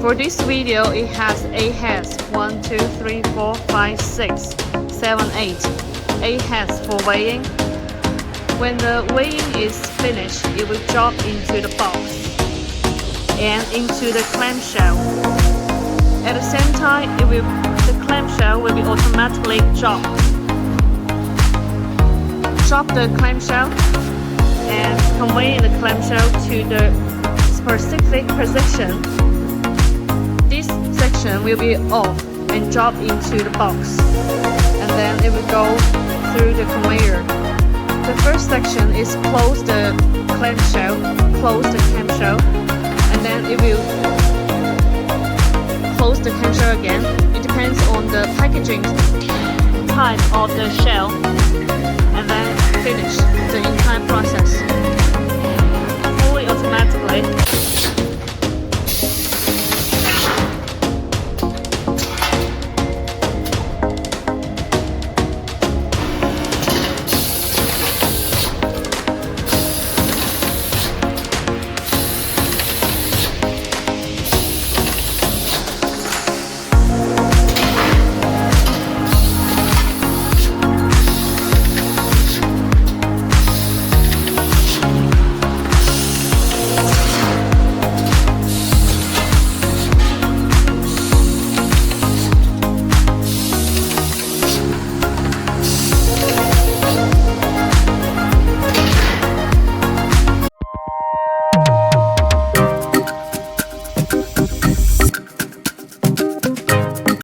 For this video, it has 8 heads. 1, 2, 3, 4, 5, 6, 7, 8. 8 heads for weighing. When the weighing is finished, it will drop into the box and into the clamshell. At the same time, the clamshell will be automatically dropped. Drop the clamshell and convey the clamshell to the specific position. This section will be off and drop into the box, and then it will go through the conveyor. The first section is close the clamshell, and then it will close the clamshell again. It depends on the packaging type of the shell, and then finish the